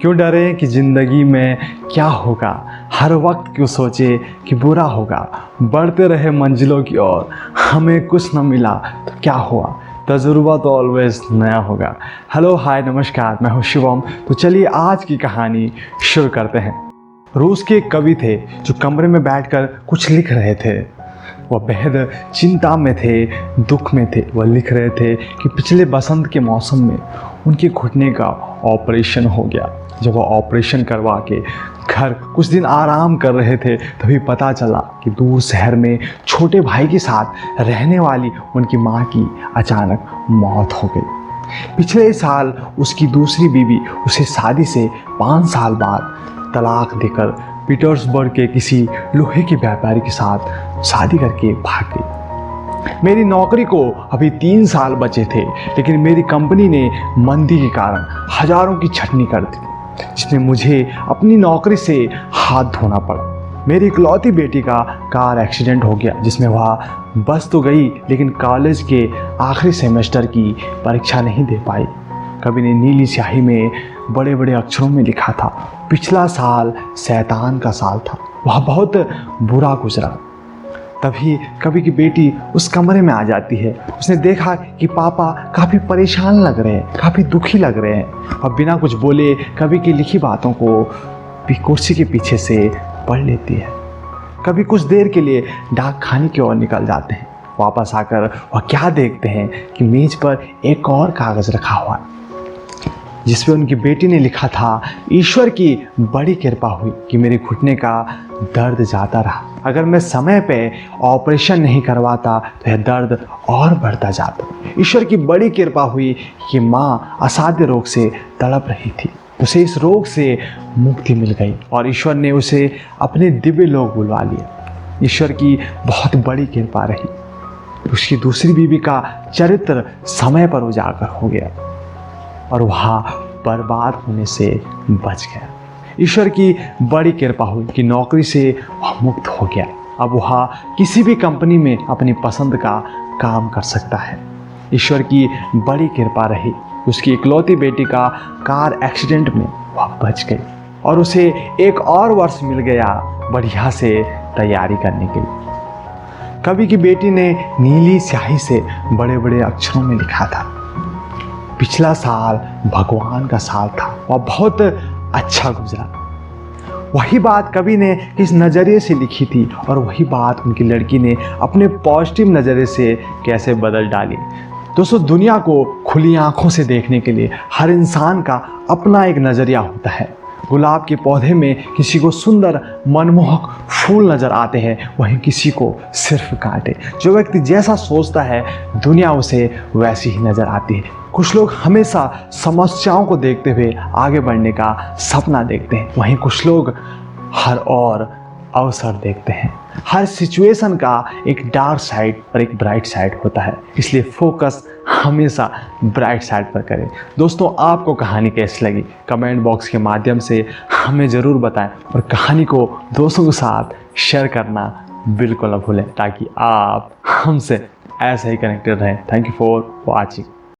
क्यों डरे कि ज़िंदगी में क्या होगा, हर वक्त क्यों सोचे कि बुरा होगा। बढ़ते रहे मंजिलों की ओर, हमें कुछ न मिला तो क्या हुआ, तजुर्बा तो ऑलवेज नया होगा। हेलो हाय नमस्कार, मैं हूँ शिवम। तो चलिए आज की कहानी शुरू करते हैं। रूस के एक कवि थे जो कमरे में बैठकर कुछ लिख रहे थे। वह बेहद चिंता में थे, दुख में थे। वह लिख रहे थे कि पिछले बसंत के मौसम में उनके घुटने का ऑपरेशन हो गया। जब वह ऑपरेशन करवा के घर कुछ दिन आराम कर रहे थे तभी पता चला कि दूर शहर में छोटे भाई के साथ रहने वाली उनकी माँ की अचानक मौत हो गई। पिछले साल उसकी दूसरी बीवी उसे शादी से 5 साल बाद तलाक देकर पीटर्सबर्ग के किसी लोहे के व्यापारी के साथ शादी करके भाग गई। मेरी नौकरी को अभी 3 साल बचे थे, लेकिन मेरी कंपनी ने मंदी के कारण हजारों की छटनी कर दी, जिसमें मुझे अपनी नौकरी से हाथ धोना पड़ा। मेरी इकलौती बेटी का कार एक्सीडेंट हो गया, जिसमें वह बस तो गई लेकिन कॉलेज के आखिरी सेमेस्टर की परीक्षा नहीं दे पाई। कवि ने नीली स्याही में बड़े बड़े अक्षरों में लिखा था, पिछला साल शैतान का साल था, वह बहुत बुरा गुजरा। तभी कवि की बेटी उस कमरे में आ जाती है। उसने देखा कि पापा काफ़ी परेशान लग रहे हैं, काफ़ी दुखी लग रहे हैं, और बिना कुछ बोले कवि की लिखी बातों को कुर्सी के पीछे से पढ़ लेती है। कवि कुछ देर के लिए डाक खाने की ओर निकल जाते हैं। वापस आकर वह क्या देखते हैं कि मेज पर एक और कागज़ रखा हुआ है, जिसपे उनकी बेटी ने लिखा था, ईश्वर की बड़ी कृपा हुई कि मेरे घुटने का दर्द जाता रहा। अगर मैं समय पे ऑपरेशन नहीं करवाता तो यह दर्द और बढ़ता जाता। ईश्वर की बड़ी कृपा हुई कि माँ असाध्य रोग से तड़प रही थी, उसे इस रोग से मुक्ति मिल गई और ईश्वर ने उसे अपने दिव्य लोक बुलवा लिया। ईश्वर की बहुत बड़ी कृपा रही। उसकी दूसरी बीवी का चरित्र समय पर उजागर हो गया और वह बर्बाद होने से बच गया। ईश्वर की बड़ी कृपा हुई कि नौकरी से वह मुक्त हो गया। अब वह किसी भी कंपनी में अपनी पसंद का काम कर सकता है। ईश्वर की बड़ी कृपा रही, उसकी इकलौती बेटी का कार एक्सीडेंट में वह बच गई और उसे एक और वर्ष मिल गया बढ़िया से तैयारी करने के लिए। कवि की बेटी ने नीली स्याही से बड़े बड़े अक्षरों में लिखा था, पिछला साल भगवान का साल था, वह बहुत अच्छा गुजरा। वही बात कवि ने किस नज़रिए से लिखी थी और वही बात उनकी लड़की ने अपने पॉजिटिव नज़रिए से कैसे बदल डाली। दोस्तों, दुनिया को खुली आंखों से देखने के लिए हर इंसान का अपना एक नज़रिया होता है। गुलाब के पौधे में किसी को सुंदर मनमोहक फूल नज़र आते हैं, वहीं किसी को सिर्फ कांटे। जो व्यक्ति जैसा सोचता है दुनिया उसे वैसी ही नज़र आती है। कुछ लोग हमेशा समस्याओं को देखते हुए आगे बढ़ने का सपना देखते हैं, वहीं कुछ लोग हर और अवसर देखते हैं। हर सिचुएशन का एक डार्क साइड और एक ब्राइट साइड होता है, इसलिए फोकस हमेशा ब्राइट साइड पर करें। दोस्तों, आपको कहानी कैसी लगी कमेंट बॉक्स के माध्यम से हमें ज़रूर बताएं और कहानी को दोस्तों के साथ शेयर करना बिल्कुल न भूलें, ताकि आप हमसे ऐसे ही कनेक्टेड रहें। Thank you for watching.